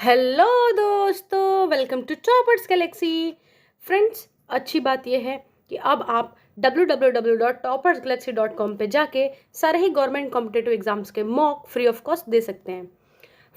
Hello दोस्तों, welcome to Toppers Galaxy. Friends, अच्छी बात यह है कि अब आप www.toppersgalaxy.com पे जाके सारे ही गवर्नमेंट कॉम्पिटेटिव एग्जाम्स के मॉक फ्री ऑफ कॉस्ट दे सकते हैं।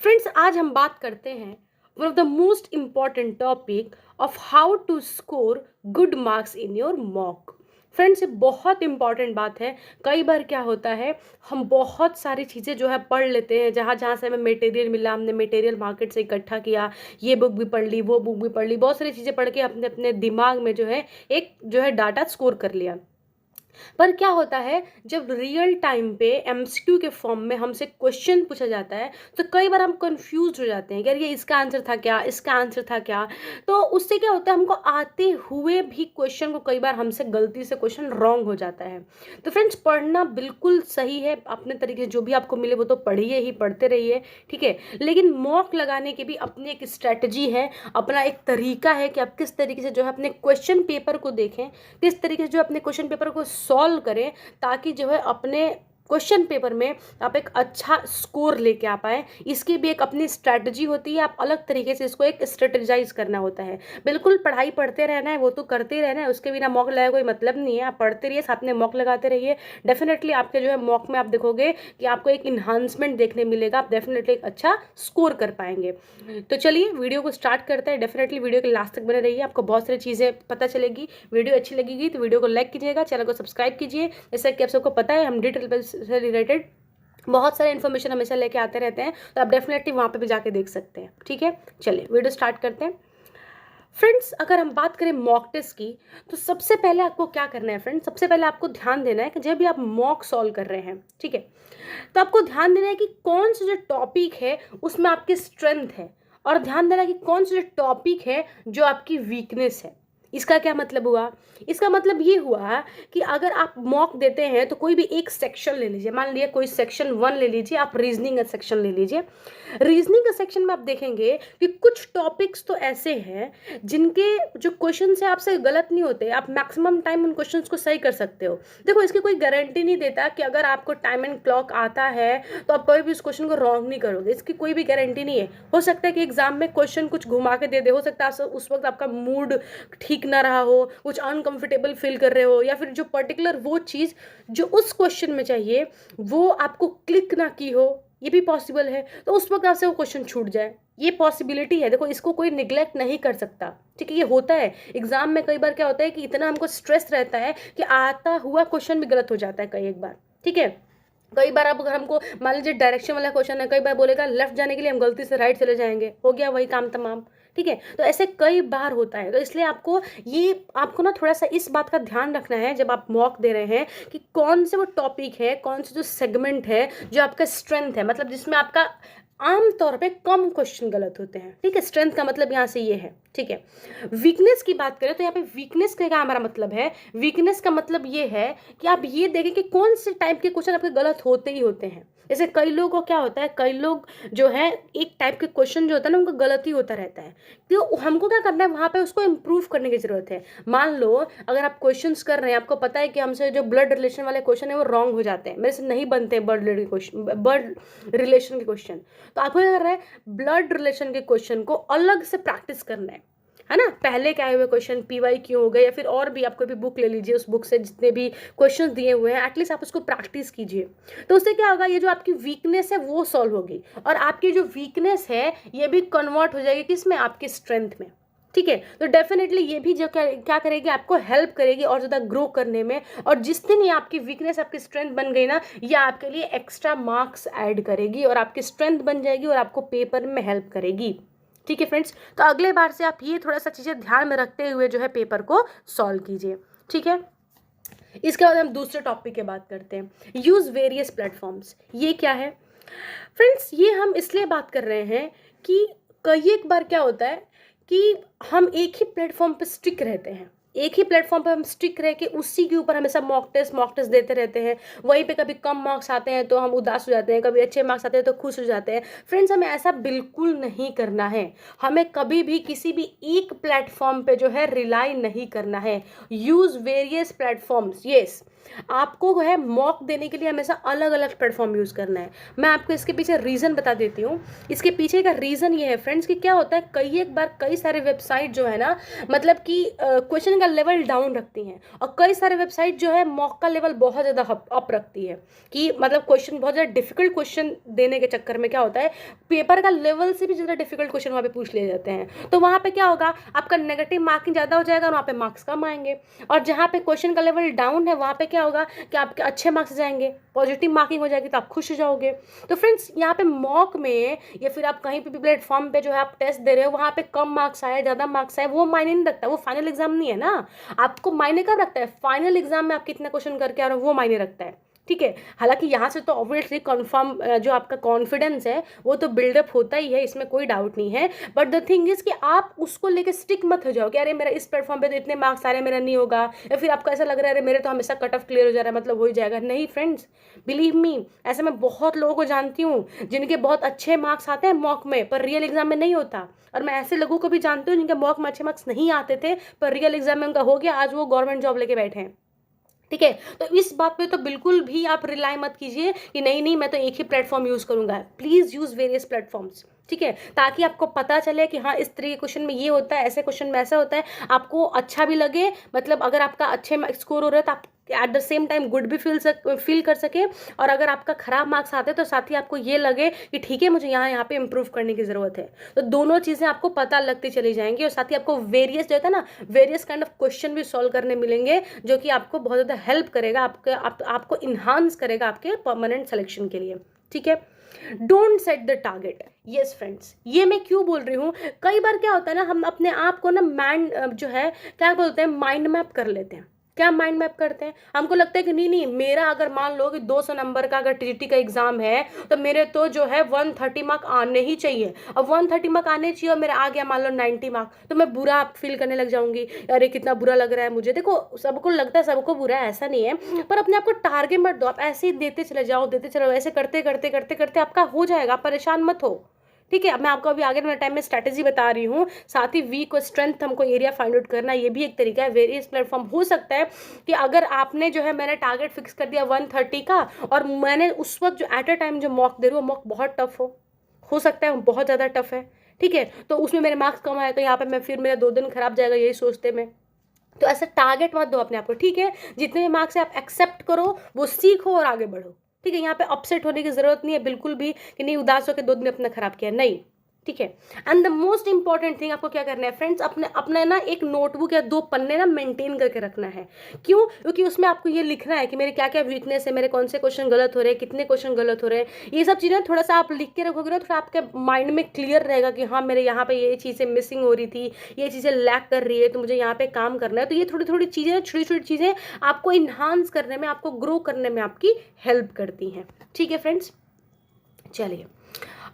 फ्रेंड्स, आज हम बात करते हैं one of the most important topic of how to score good marks in your mock. Friends, ये बहुत इंपॉर्टेंट बात है। कई बार क्या होता है, हम बहुत सारी चीज़ें जो है पढ़ लेते हैं, जहाँ जहाँ से हमें मटेरियल मिला हमने मटेरियल मार्केट से इकट्ठा किया, ये बुक भी पढ़ ली, वो बुक भी पढ़ ली, बहुत सारी चीज़ें पढ़ के अपने अपने दिमाग में जो है एक जो है डाटा स्कोर कर लिया। पर क्या होता है, जब रियल टाइम पे एमसीक्यू के फॉर्म में हमसे क्वेश्चन पूछा जाता है तो कई बार हम कंफ्यूज हो जाते हैं कि यार ये इसका आंसर था क्या, इसका आंसर था क्या। तो उससे क्या होता है, हमको आते हुए भी क्वेश्चन को कई बार हमसे गलती से क्वेश्चन रॉन्ग हो जाता है। तो फ्रेंड्स, पढ़ना बिल्कुल सही है, अपने तरीके से जो भी आपको मिले वो तो पढ़िए ही, पढ़ते रहिए, ठीक है। लेकिन मॉक लगाने की भी अपनी एक स्ट्रेटजी है, अपना एक तरीका है कि आप किस तरीके से जो है अपने क्वेश्चन पेपर को देखें, किस तरीके से जो अपने क्वेश्चन पेपर को सॉल्व करें, ताकि जो है अपने क्वेश्चन पेपर में आप एक अच्छा स्कोर लेके आ पाए। इसकी भी एक अपनी स्ट्रैटेजी होती है, आप अलग तरीके से इसको एक स्ट्रेटेजाइज करना होता है। बिल्कुल पढ़ाई पढ़ते रहना है, वो तो करते रहना है, उसके बिना मॉक लगाए कोई मतलब नहीं है। आप पढ़ते रहिए, साथ में मॉक लगाते रहिए। डेफिनेटली आपके जो है मॉक में आप देखोगे कि आपको एक इन्हांसमेंट देखने मिलेगा, आप डेफिनेटली एक अच्छा स्कोर कर पाएंगे। तो चलिए वीडियो को स्टार्ट करते हैं। डेफिनेटली वीडियो के लास्ट तक बने रहिए, आपको बहुत सारी चीज़ें पता चलेगी। वीडियो अच्छी लगेगी तो वीडियो को लाइक कीजिएगा, चैनल को सब्सक्राइब कीजिए। जैसा कि आप सबको पता है, हम डिटेल से रिलेटेड बहुत सारे इन्फॉर्मेशन हमेशा लेके आते रहते हैं, तो आप डेफिनेटली वहाँ पे भी जाके देख सकते हैं, ठीक है। चलिए वीडियो स्टार्ट करते हैं। फ्रेंड्स, अगर हम बात करें मॉक टेस्ट की, तो सबसे पहले आपको क्या करना है फ्रेंड्स, सबसे पहले आपको ध्यान देना है कि जब भी आप मॉक सॉल्व कर रहे हैं, ठीक है, तो आपको ध्यान देना है कि कौन सा जो टॉपिक है उसमें आपकी स्ट्रेंथ है, और ध्यान देना कि कौन सा जो टॉपिक है जो आपकी वीकनेस है। इसका क्या मतलब हुआ, इसका मतलब ये हुआ कि अगर आप मॉक देते हैं तो कोई भी एक सेक्शन ले लीजिए, मान लीजिए कोई सेक्शन 1 ले लीजिए, आप रीजनिंग का सेक्शन ले लीजिए। रीजनिंग का सेक्शन में आप देखेंगे कि कुछ टॉपिक्स तो ऐसे हैं जिनके जो क्वेश्चन है आपसे गलत नहीं होते, आप मैक्सिमम टाइम उन क्वेश्चंस को सही कर सकते हो। देखो, इसकी कोई गारंटी नहीं देता कि अगर आपको टाइम एंड क्लॉक आता है तो आप कभी भी उस क्वेश्चन को रॉन्ग नहीं करोगे, इसकी कोई भी गारंटी नहीं है। हो सकता है कि एग्जाम में क्वेश्चन कुछ घुमा के दे दे, हो सकता है उस वक्त आपका मूड ठीक ना रहा हो, कुछ अनकंफर्टेबल फील कर रहे हो, या फिर जो पर्टिकुलर वो चीज़ जो उस क्वेश्चन में चाहिए वो आपको क्लिक ना की हो, ये भी पॉसिबल है। तो उस वक्त आपसे वो क्वेश्चन छूट जाए, ये पॉसिबिलिटी है। देखो, इसको कोई निग्लेक्ट नहीं कर सकता, ठीक है। ये होता है एग्जाम में, कई बार क्या होता है कि इतना हमको स्ट्रेस रहता है कि आता हुआ क्वेश्चन भी गलत हो जाता है कई एक बार, ठीक है। कई बार अब अगर हमको मान लीजिए डायरेक्शन वाला क्वेश्चन है, कई बार बोलेगा लेफ्ट जाने के लिए, हम गलती से राइट चले जाएंगे, हो गया वही काम तमाम, ठीक है। तो ऐसे कई बार होता है, तो इसलिए आपको ना थोड़ा सा इस बात का ध्यान रखना है जब आप मॉक दे रहे हैं कि कौन से वो टॉपिक है, कौन से जो सेगमेंट है जो आपका स्ट्रेंथ है, मतलब जिसमें आपका आम तौर पे कम क्वेश्चन गलत होते हैं, ठीक है। स्ट्रेंथ का मतलब यहाँ से ये है, ठीक है। वीकनेस की बात करें तो यहाँ पे वीकनेस का क्या हमारा मतलब है, वीकनेस का मतलब ये है कि आप ये देखें कि कौन से टाइप के क्वेश्चन आपके गलत होते ही होते हैं। जैसे कई लोगों को क्या होता है, कई लोग जो है एक टाइप के क्वेश्चन जो होता है ना उनका गलत ही होता रहता है, तो हमको क्या करना है, वहाँ पे उसको इम्प्रूव करने की जरूरत है। मान लो अगर आप क्वेश्चंस कर रहे हैं, आपको पता है कि हमसे जो ब्लड रिलेशन वाले क्वेश्चन है वो रॉन्ग हो जाते हैं, मेरे से नहीं बनते हैं ब्लड रिलेशन के क्वेश्चन, तो आपको क्या करना है, ब्लड रिलेशन के क्वेश्चन को अलग से प्रैक्टिस करना है ना। पहले क्या हुए क्वेश्चन पीवाई क्यों हो गए, या फिर और भी आप कोई भी बुक ले लीजिए, उस बुक से जितने भी क्वेश्चंस दिए हुए हैं एटलीस्ट आप उसको प्रैक्टिस कीजिए। तो उससे क्या होगा, ये जो आपकी वीकनेस है वो सॉल्व होगी, और आपकी जो वीकनेस है ये भी कन्वर्ट हो जाएगी किसमें, आपकी स्ट्रेंथ में, ठीक है। तो डेफिनेटली ये भी जो क्या करेगी, आपको हेल्प करेगी और ज़्यादा ग्रो करने में। और जिस दिन ये आपकी वीकनेस आपकी स्ट्रेंथ बन गई ना, ये आपके लिए एक्स्ट्रा मार्क्स ऐड करेगी और आपकी स्ट्रेंथ बन जाएगी और आपको पेपर में हेल्प करेगी, ठीक है फ्रेंड्स। तो अगले बार से आप ये थोड़ा सा चीज़ें ध्यान में रखते हुए जो है पेपर को सॉल्व कीजिए, ठीक है। इसके बाद हम दूसरे टॉपिक की बात करते हैं, यूज़ वेरियस प्लेटफॉर्म्स। ये क्या है फ्रेंड्स, ये हम इसलिए बात कर रहे हैं कि कई एक बार क्या होता है कि हम एक ही प्लेटफॉर्म पर स्टिक रहते हैं, एक ही प्लेटफॉर्म पर हम स्टिक रह के उसी के ऊपर हमेशा मॉक टेस्ट देते रहते हैं। वहीं पे कभी कम मार्क्स आते हैं तो हम उदास हो जाते हैं, कभी अच्छे मार्क्स आते हैं तो खुश हो जाते हैं। फ्रेंड्स, हमें ऐसा बिल्कुल नहीं करना है, हमें कभी भी किसी भी एक प्लेटफॉर्म पे जो है रिलाई नहीं करना है। Use various platforms, yes. आपको है मॉक देने के लिए हमेशा अलग अलग प्लेटफॉर्म यूज़ करना है। मैं आपको इसके पीछे रीज़न बता देती हूँ। इसके पीछे का रीज़न ये है फ्रेंड्स कि क्या होता है, कई एक बार कई सारे वेबसाइट जो है ना, मतलब कि क्वेश्चन का लेवल डाउन रखती हैं, और कई सारे वेबसाइट जो है मॉक का लेवल बहुत ज़्यादा अप रखती है, कि मतलब क्वेश्चन बहुत ज़्यादा डिफिकल्ट क्वेश्चन देने के चक्कर में क्या होता है, पेपर का लेवल से भी ज़्यादा डिफिकल्ट क्वेश्चन वहाँ पे पूछ लिए जाते हैं। तो वहाँ पे क्या होगा, आपका नेगेटिव मार्किंग ज़्यादा हो जाएगा और वहाँ पे मार्क्स कम आएंगे। और जहाँ पे क्वेश्चन का लेवल डाउन है वहाँ पे क्या होगा कि आपके अच्छे मार्क्स जाएंगे, पॉजिटिव मार्किंग हो जाएगी, तो आप खुश हो जाओगे। तो फ्रेंड्स यहाँ पे मॉक में या फिर आप कहीं भी प्लेटफॉर्म पे जो है आप टेस्ट दे रहे हो, वहाँ पे कम मार्क्स आए ज़्यादा मार्क्स आए वो मायने नहीं रखता, वो फाइनल एग्जाम नहीं है ना। आपको मायने कब रखता है, फाइनल एग्जाम में आप कितना क्वेश्चन करके आ रहे हो वो मायने रखता है, ठीक है। हालांकि यहाँ से तो ऑब्वियसली कन्फर्म जो आपका कॉन्फिडेंस है वो तो बिल्डअप होता ही है, इसमें कोई डाउट नहीं है। बट द थिंग इज कि आप उसको लेके स्टिक मत हो जाओ कि अरे मेरा इस प्लेटफॉर्म पे तो इतने मार्क्स आ रहे हैं, मेरा नहीं होगा, या फिर आपको ऐसा लग रहा है अरे मेरे तो हमेशा कट ऑफ क्लियर हो जा रहा है मतलब हो ही जाएगा। नहीं फ्रेंड्स, बिलीव मी, ऐसे मैं बहुत लोगों को जानती हूँ जिनके बहुत अच्छे मार्क्स आते हैं मॉक में पर रियल एग्जाम में नहीं होता। और मैं ऐसे लोगों को भी जानती हूँ जिनके मॉक में अच्छे मार्क्स नहीं आते थे पर रियल एग्जाम में उनका हो गया, आज वो गवर्नमेंट जॉब लेके बैठे हैं, ठीक है। तो इस बात पे तो बिल्कुल भी आप रिलाई मत कीजिए कि नहीं नहीं मैं तो एक ही प्लेटफॉर्म यूज करूंगा। प्लीज यूज वेरियस प्लेटफॉर्म्स, ठीक है, ताकि आपको पता चले कि हाँ इस तरह के क्वेश्चन में ये होता है, ऐसे क्वेश्चन में ऐसा होता है, आपको अच्छा भी लगे, मतलब अगर आपका अच्छे स्कोर हो रहा है तो आप at the same time good भी फील कर सके, और अगर आपका खराब मार्क्स आते हैं तो साथ ही आपको ये लगे कि ठीक है मुझे यहाँ पे इम्प्रूव करने की ज़रूरत है। तो दोनों चीज़ें आपको पता लगती चली जाएंगी, और साथ ही आपको वेरियस जो होता है ना, वेरियस काइंड ऑफ क्वेश्चन भी सॉल्व करने मिलेंगे, जो कि आपको बहुत ज़्यादा हेल्प करेगा, आपको इन्हांस करेगा आपके परमानेंट सिलेक्शन के लिए, ठीक है। Don't set the target. Yes friends, ये मैं क्यों बोल रही हूँ, कई बार क्या होता है ना, हम अपने आप को ना जो है क्या बोलते हैं, माइंड मैप कर लेते हैं। क्या माइंड मैप करते हैं, हमको लगता है कि नहीं नहीं मेरा अगर मान लो कि 200 नंबर का अगर टीजीटी का एग्जाम है तो मेरे तो जो है 130 मार्क आने ही चाहिए। अब 130 मार्क आने चाहिए और मेरा आ गया मान लो 90 मार्क, तो मैं बुरा फील करने लग जाऊंगी, अरे कितना बुरा लग रहा है मुझे। देखो सबको लगता है सबको बुरा है, ऐसा नहीं है, पर अपने आप को टारगेट मत दो, आप ऐसे ही देते चले जाओ देते चले जाओ, ऐसे करते करते करते करते आपका हो जाएगा, परेशान मत हो, ठीक है। मैं आपको अभी आगे वाले टाइम में स्ट्रैटेजी बता रही हूँ, साथ ही वीक और स्ट्रेंथ हमको एरिया फाइंड आउट करना, ये भी एक तरीका है। वेरियस प्लेटफॉर्म हो सकता है कि अगर आपने जो है मैंने टारगेट फिक्स कर दिया 130 का, और मैंने उस वक्त जो एट अ टाइम जो मॉक दे रही हूँ मॉक बहुत टफ हो सकता है बहुत ज़्यादा टफ है, ठीक है, तो उसमें मेरे मार्क्स कम आए तो यहाँ पे मैं फिर मेरा 2 दिन खराब जाएगा यही सोचते में। तो ऐसा टारगेट मत दो अपने आप को, ठीक है, जितने भी मार्क्स है आप एक्सेप्ट करो, वो सीखो और आगे बढ़ो, ठीक है। यहाँ पे अपसेट होने की जरूरत नहीं है बिल्कुल भी कि नहीं उदास होकर 2 दिन अपना खराब किया, नहीं, ठीक है। And the most important thing आपको क्या करना है फ्रेंड्स, अपने ना एक नोटबुक या 2 पन्ने ना मेंटेन करके रखना है। क्यों, क्योंकि उसमें आपको ये लिखना है कि मेरे क्या क्या वीकनेस है, मेरे कौन से क्वेश्चन गलत हो रहे हैं, कितने क्वेश्चन गलत हो रहे हैं, ये सब चीज़ें थोड़ा सा आप लिख के रखोगे ना तो आपके माइंड में क्लियर रहेगा कि हाँ मेरे यहाँ पे ये चीज़ें मिसिंग हो रही थी, ये चीज़ें लैक कर रही है, तो मुझे यहाँ पे काम करना है। तो ये थोड़ी थोड़ी चीज़ें, छोटी छोटी चीज़ें आपको इन्हांस करने में, आपको ग्रो करने में आपकी हेल्प करती हैं, ठीक है फ्रेंड्स। चलिए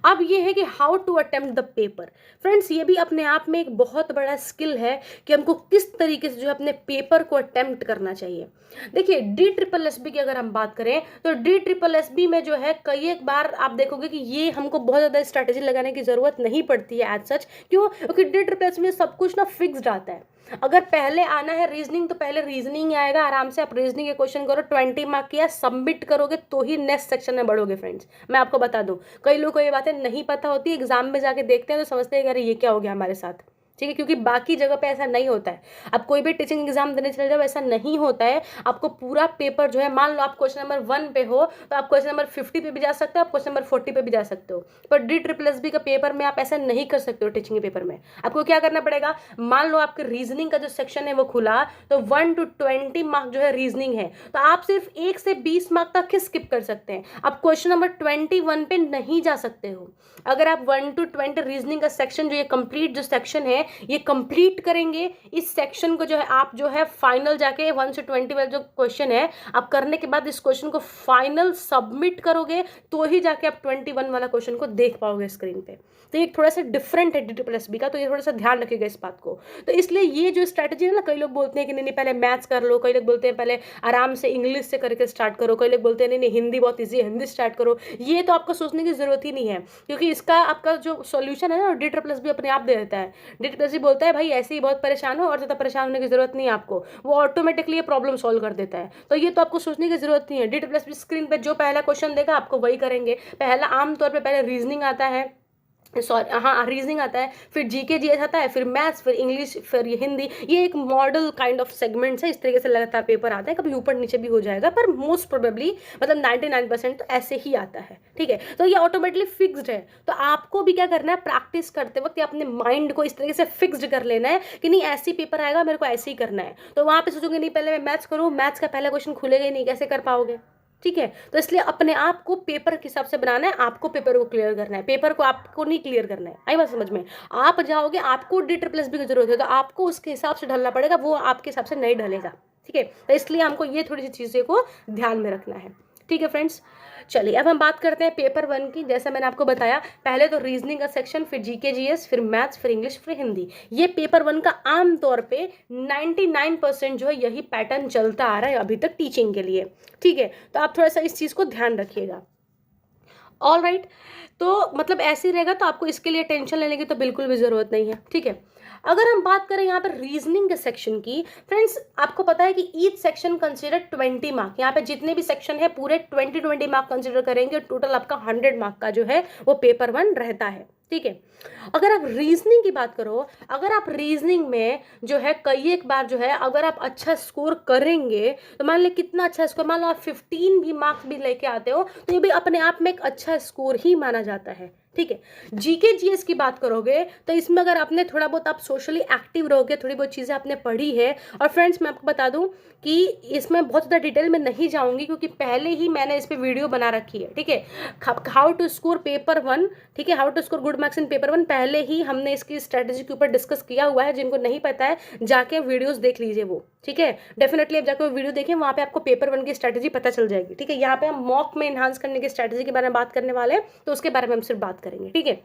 अब ये है कि how to attempt the paper. Friends ये भी अपने आप में एक बहुत बड़ा स्किल है कि हमको किस तरीके से जो है अपने पेपर को अटेम्प्ट करना चाहिए। देखिए DSSB की अगर हम बात करें तो DSSB में जो है कई एक बार आप देखोगे कि ये हमको बहुत ज़्यादा स्ट्रैटेजी लगाने की ज़रूरत नहीं पड़ती है एज सच। क्यों, क्योंकि DSSB में सब कुछ ना फिक्स्ड आता है। अगर पहले आना है रीजनिंग तो पहले रीजनिंग आएगा, आराम से आप रीजनिंग के क्वेश्चन करो, 20 मार्क किया सबमिट करोगे तो ही नेक्स्ट सेक्शन में बढ़ोगे। फ्रेंड्स मैं आपको बता दूं, कई लोगों को ये बातें नहीं पता होती, एग्जाम में जाके देखते हैं तो समझते हैं कि अरे ये क्या हो गया हमारे साथ, ठीक है, क्योंकि बाकी जगह पे ऐसा नहीं होता है। अब कोई भी टीचिंग एग्जाम देने चले जाओ ऐसा नहीं होता है। आपको पूरा पेपर जो है, मान लो आप क्वेश्चन नंबर 1 पे हो तो आप क्वेश्चन नंबर 50 पे भी जा सकते हो, आप क्वेश्चन नंबर 40 पे भी जा सकते हो। पर DSSB का पेपर में आप ऐसा नहीं कर सकते हो। टीचिंग के पेपर में आपको क्या करना पड़ेगा, मान लो आपके रीजनिंग का जो सेक्शन है वो खुला तो 1 to 20 मार्क जो है रीजनिंग है, तो आप सिर्फ 1 से 20 मार्क तक ही स्किप कर सकते हैं। आप क्वेश्चन नंबर 21 पे नहीं जा सकते हो। अगर आप 1 to 20 रीजनिंग का सेक्शन जो ये कंप्लीट जो सेक्शन है ये कंप्लीट करेंगे, इस सेक्शन को जो है आप जो है फाइनल जाके 1 से 20 वाला जो क्वेश्चन है आप करने के बाद इस क्वेश्चन को फाइनल सबमिट करोगे तो ही जाके आप 21 वाला क्वेश्चन को देख पाओगे स्क्रीन पे। तो ये थोड़ा सा डिफरेंट है DSSB का, तो ये थोड़ा सा ध्यान रखिएगा इस बात को। तो इसलिए ये जो स्ट्रैटेजी है ना, कई लोग बोलते हैं कि नहीं पहले मैथ्स कर लो, कई लोग बोलते हैं पहले आराम से इंग्लिश से करके स्टार्ट करो, कई लोग बोलते हैं नहीं हिंदी बहुत ईजी है हिंदी स्टार्ट करो। ये तो आपको सोचने की जरूरत ही नहीं है, क्योंकि इसका आपका जो सॉल्यूशन है ना DSSB अपने आप दे देता है। प्लस भी बोलता है भाई ऐसे ही बहुत परेशान हो और ज़्यादा परेशान होने की जरूरत नहीं है आपको, वो ऑटोमेटिकली ये प्रॉब्लम सॉल्व कर देता है। तो ये तो आपको सोचने की जरूरत नहीं है। डी प्लस भी स्क्रीन पे जो पहला क्वेश्चन देगा आपको वही करेंगे। पहला आमतौर पर पहले रीजनिंग आता है, सॉरी हाँ रीजनिंग आता है, फिर जीके जीएस आता है, फिर मैथ्स, फिर इंग्लिश, फिर ये हिंदी। ये एक मॉडल काइंड ऑफ सेगमेंट्स है, इस तरीके से लगातार पेपर आता है, कभी ऊपर नीचे भी हो जाएगा पर मोस्ट प्रोबेबली मतलब 99% तो ऐसे ही आता है। ठीक है, तो ये ऑटोमेटिकली फिक्स्ड है। तो आपको भी क्या करना है, प्रैक्टिस करते वक्त अपने माइंड को इस तरीके से फिक्स्ड कर लेना है कि नहीं ऐसे पेपर आएगा, मेरे को ऐसे ही करना है। तो वहां पे सोचोगे नहीं पहले मैं मैथ्स करूँ, मैथ्स का पहला क्वेश्चन खुलेगा ही नहीं, कैसे कर पाओगे। ठीक है, तो इसलिए अपने आप को पेपर के हिसाब से बनाना है, आपको पेपर को क्लियर करना है, पेपर को आपको नहीं क्लियर करना है। आई बात समझ में। आप जाओगे, आपको डी ट्रिपल एस बी की जरूरत है तो आपको उसके हिसाब से ढलना पड़ेगा, वो आपके हिसाब से नहीं ढलेगा। ठीक है, तो इसलिए हमको ये थोड़ी सी चीज़ें को ध्यान में रखना है। ठीक है फ्रेंड्स, चलिए अब हम बात करते हैं पेपर 1 की। जैसा मैंने आपको बताया, पहले तो रीजनिंग का सेक्शन, फिर जीके जीएस, फिर मैथ्स, फिर इंग्लिश, फिर हिंदी। ये पेपर 1 का आमतौर पे 99% जो है यही पैटर्न चलता आ रहा है अभी तक टीचिंग के लिए। ठीक है, तो आप थोड़ा सा इस चीज़ को ध्यान रखिएगा। ऑल राइट, तो मतलब ऐसे ही रहेगा, तो आपको इसके लिए टेंशन लेने की तो बिल्कुल भी ज़रूरत नहीं है। ठीक है, अगर हम बात करें यहाँ पर रीजनिंग के सेक्शन की, फ्रेंड्स आपको पता है कि ईच सेक्शन कंसिडर 20 मार्क। यहाँ पे जितने भी सेक्शन है पूरे 20 मार्क कंसिडर करेंगे, टोटल आपका 100 मार्क का जो है वो पेपर 1 रहता है। ठीक है, अगर आप रीजनिंग की बात करो, अगर आप रीजनिंग में जो है कई एक बार जो है अगर आप अच्छा स्कोर करेंगे, तो मान लो कितना अच्छा स्कोर, मान लो आप 15 भी मार्क्स भी लेके आते हो तो ये भी अपने आप में एक अच्छा स्कोर ही माना जाता है। ठीक है, जीके जीएस की बात करोगे तो इसमें अगर आपने थोड़ा बहुत आप सोशली एक्टिव रहोगे, थोड़ी बहुत चीज़ें आपने पढ़ी है। और फ्रेंड्स मैं आपको बता दूं कि इसमें बहुत ज़्यादा डिटेल में नहीं जाऊंगी क्योंकि पहले ही मैंने इस पर वीडियो बना रखी है। ठीक है, हाउ टू स्कोर पेपर 1, ठीक है, how to score good marks in paper 1, पहले ही हमने इसकी स्ट्रेटेजी के ऊपर डिस्कस किया हुआ है। जिनको नहीं पता है जाके वीडियोस देख लीजिए वो। ठीक है, डेफिनेटली आप जाकर वीडियो देखें, वहाँ पे आपको पेपर 1 की स्ट्रेटेजी पता चल जाएगी। ठीक है, यहाँ पे हम मॉक में इन्हांस करने की स्ट्रेटेजी के बारे में बात करने वाले हैं, तो उसके बारे में हम सिर्फ बात करेंगे। ठीक है,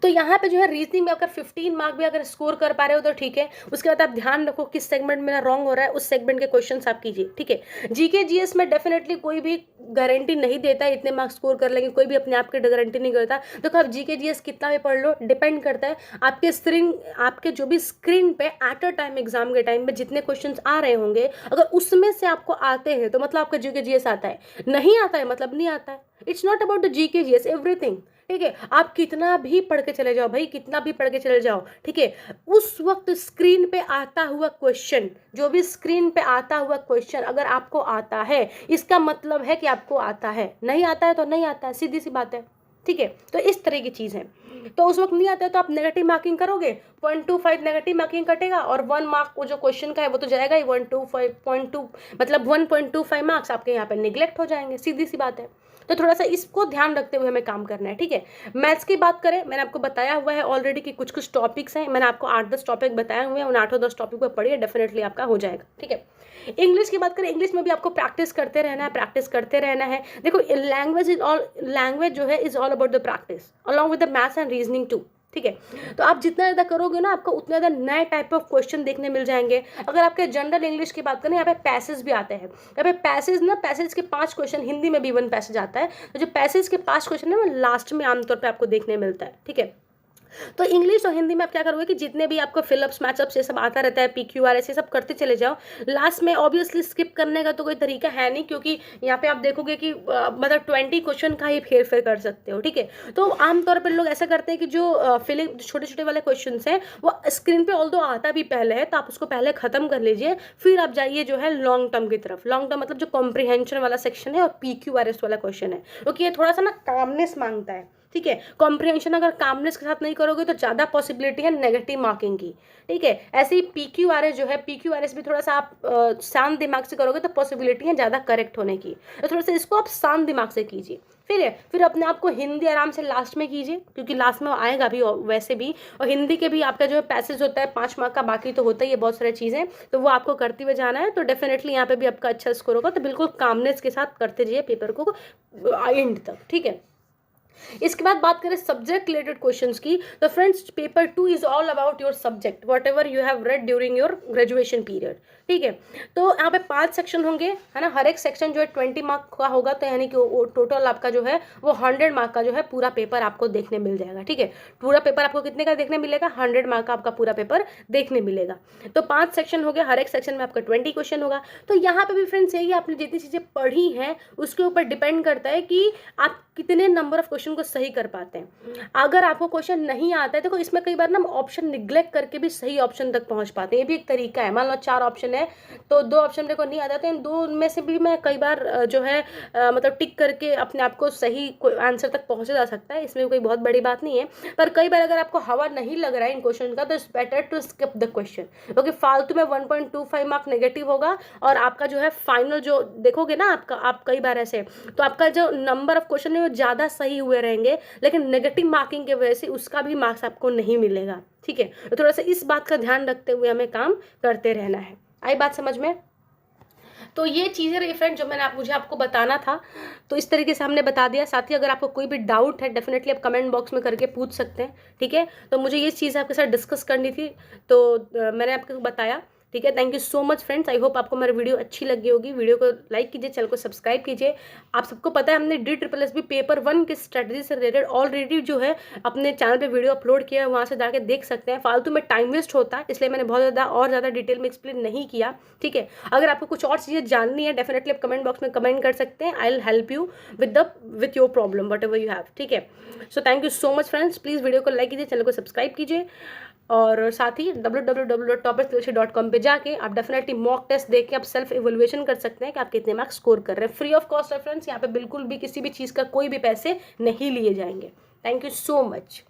तो यहाँ पे जो है रीजनिंग में अगर 15 मार्क भी अगर स्कोर कर पा रहे हो तो ठीक है। उसके बाद आप ध्यान रखो किस सेगमेंट में रॉन्ग हो रहा है, उस सेगमेंट के क्वेश्चंस आप कीजिए। ठीक है, जीके जीएस में डेफिनेटली कोई भी गारंटी नहीं देता है इतने मार्क्स स्कोर कर लेंगे, कोई भी अपने आप की गारंटी नहीं करता। देखो आप जीके जीएस कितना भी पढ़ लो, डिपेंड करता है आपके जो भी स्क्रीन पे एट अ टाइम एग्जाम के टाइम में जितने क्वेश्चन आ रहे होंगे, अगर उसमें से आपको आते हैं तो मतलब आपका जीके जीएस आता है, नहीं आता है मतलब नहीं आता है। It's not about the GK GS everything. ठीक है, आप कितना भी पढ़ के चले जाओ भाई, कितना भी पढ़ के चले जाओ, ठीक है, उस वक्त स्क्रीन पे आता हुआ क्वेश्चन, जो भी स्क्रीन पे आता हुआ क्वेश्चन अगर आपको आता है, इसका मतलब है कि आपको आता है, नहीं आता है तो नहीं आता है, सीधी सी बात है। ठीक है, तो इस तरह की चीज़ है। तो उस वक्त नहीं आता है तो आप नेगेटिव मार्किंग करोगे, 0.25 नेगेटिव मार्किंग कटेगा और 1 मार्क वो जो क्वेश्चन का है वो तो जाएगा ही, 125.2 मतलब 1.25 मार्क्स आपके यहाँ पे निगलेक्ट हो जाएंगे, सीधी सी बात है। तो थोड़ा सा इसको ध्यान रखते हुए हमें काम करना है। ठीक है, मैथ्स की बात करें, मैंने आपको बताया हुआ है ऑलरेडी कि कुछ कुछ टॉपिक्स हैं, मैंने आपको 8-10 टॉपिक बताए हुए हैं, उन 8-10 टॉपिक पर पढ़िए, डेफिनेटली आपका हो जाएगा। ठीक है, इंग्लिश की बात करें, इंग्लिश में भी आपको प्रैक्टिस करते रहना है, प्रैक्टिस करते रहना है। देखो लैंग्वेज जो है is all about the practice along with the maths and reasoning too. ठीक है, तो आप जितना ज़्यादा करोगे ना आपको उतना ज़्यादा नए टाइप ऑफ क्वेश्चन देखने मिल जाएंगे। अगर आपके जनरल इंग्लिश की बात करें, यहाँ पे पैसेज भी आते हैं। यहाँ पे पैसेज के 5 क्वेश्चन, हिंदी में भी 1 पैसेज आता है, तो जो पैसेज के 5 क्वेश्चन है वो लास्ट में आमतौर पर आपको देखने मिलता है। ठीक है, तो इंग्लिश और हिंदी में आप क्या करोगे कि जितने भी आपको फिलअप्स मैचअप्स ये सब आता रहता है, PQRS ये सब करते चले जाओ। लास्ट में ऑब्वियसली स्किप करने का तो कोई तरीका है नहीं, क्योंकि यहाँ पे आप देखोगे कि मतलब 20 क्वेश्चन का ही फेर कर सकते हो। ठीक है, तो आमतौर पर लोग ऐसा करते हैं कि जो फिलिंग छोटे छोटे वाले क्वेश्चन हैं वो स्क्रीन पर ऑल्दो आता भी पहले है, तो आप उसको पहले खत्म कर लीजिए, फिर आप जाइए जो है लॉन्ग टर्म की तरफ। लॉन्ग टर्म मतलब जो कॉम्प्रिहेंशन वाला सेक्शन है और PQRS वाला क्वेश्चन है, क्योंकि ये थोड़ा सा ना कामनेस मांगता है। ठीक है, कॉम्प्रिहेंशन अगर कामनेस के साथ नहीं करोगे तो ज़्यादा पॉसिबिलिटी है नेगेटिव मार्किंग की। ठीक है, ऐसे ही PQRS जो है, PQRS भी थोड़ा सा आप शांत दिमाग से करोगे तो पॉसिबिलिटी है ज़्यादा करेक्ट होने की, तो थोड़ा सा इसको आप शांत दिमाग से कीजिए। फिर अपने आप को हिंदी आराम से लास्ट में कीजिए, क्योंकि लास्ट में आएगा भी वैसे भी। और हिंदी के भी आपका जो है पैसेज होता है 5 मार्क का, बाकी तो होता ही है बहुत सारी चीज़ें, तो वो आपको करते हुए जाना है। तो डेफिनेटली यहाँ पे भी आपका अच्छा स्कोर होगा, तो बिल्कुल कामनेस के साथ करते जाइए पेपर को एंड तक। ठीक है, इसके बाद बात करें सब्जेक्ट रिलेटेड क्वेश्चंस की, तो friends paper 2 is all about your subject what ever you have read during your graduation period, ठीक है। तो यहाँ पे 5 सेक्शन होंगे, है ना, हर एक सेक्शन जो है 20 मार्क का होगा, तो यानी कि टोटल आपका जो है वो 100 मार्क का जो है पूरा पेपर आपको देखने मिल जाएगा, ठीक है। पूरा पेपर आपको कितने का देखने मिलेगा, 100 मार्क का आपका पूरा पेपर देखने मिलेगा। तो 5 सेक्शन हो गए, हर एक सेक्शन में आपका 20 क्वेश्चन होगा। तो यहाँ पे भी फ्रेंड्स यही, आपने जितनी चीज़ें पढ़ी हैं उसके ऊपर डिपेंड करता है कि आप कितने नंबर ऑफ क्वेश्चन को सही कर पाते हैं। अगर आपको क्वेश्चन नहीं आता है, देखो इसमें कई बार ना ऑप्शन निग्लेक्ट करके भी सही ऑप्शन तक पहुंच पाते हैं, ये भी एक तरीका है। मान लो 4 ऑप्शन है तो 2 ऑप्शन मेरे को नहीं आता, तो इन 2 में से भी मैं कई बार जो है मतलब टिक करके अपने आप को सही आंसर तक पहुंचा जा सकता है, इसमें कोई बहुत बड़ी बात नहीं है। पर कई बार अगर आपको हवा नहीं लग रहा है इन क्वेश्चन का, तो it's better to skip the question, क्योंकि फालतू में 1.25 मार्क नेगेटिव होगा, और आपका जो है फाइनल जो देखोगे ना आपका, आप कई बार ऐसे, तो आपका जो नंबर ऑफ क्वेश्चन है वो ज़्यादा सही हुए रहेंगे, लेकिन नेगेटिव मार्किंग की वजह से उसका भी मार्क्स आपको नहीं मिलेगा, ठीक है। तो थोड़ा सा इस बात का ध्यान रखते हुए हमें काम करते रहना है। आई बात समझ में? तो ये चीज़ें रही फ्रेंड जो मैंने मुझे आपको बताना था, तो इस तरीके से हमने बता दिया। साथ ही अगर आपको कोई भी डाउट है डेफिनेटली आप कमेंट बॉक्स में करके पूछ सकते हैं, ठीक है। तो मुझे ये चीज़ आपके साथ डिस्कस करनी थी, तो मैंने आपको बताया, ठीक है। Thank you so much friends, I hope आपको मेरी वीडियो अच्छी लगी होगी। वीडियो को लाइक कीजिए, चैनल को सब्सक्राइब कीजिए। आप सबको पता है हमने DSSB पेपर 1 के स्ट्रेटजी से रिलेटेड ऑलरेडी जो है अपने चैनल पे वीडियो अपलोड किया है, वहाँ से जाके देख सकते हैं। फालतू में टाइम वेस्ट होता है, इसलिए मैंने बहुत ज़्यादा डिटेल में एक्सप्लेन नहीं किया, ठीक है। अगर आपको कुछ और चीज़ें जाननी है डेफिनेटली आप कमेंट बॉक्स में कमेंट कर सकते हैं। I will help you with your problem what ever you have, ठीक है। So thank you so much friends, please video को लाइक कीजिए, चैनल को सब्सक्राइब कीजिए, और साथ ही www.topicsselection.com पे जाके आप डेफिनेटली मॉक टेस्ट देख के आप सेल्फ इवोल्यूशन कर सकते हैं कि आप कितने मार्क्स स्कोर कर रहे हैं। फ्री ऑफ कॉस्ट रेफरेंस, यहाँ पे बिल्कुल भी किसी भी चीज़ का कोई भी पैसे नहीं लिए जाएंगे। Thank you so much.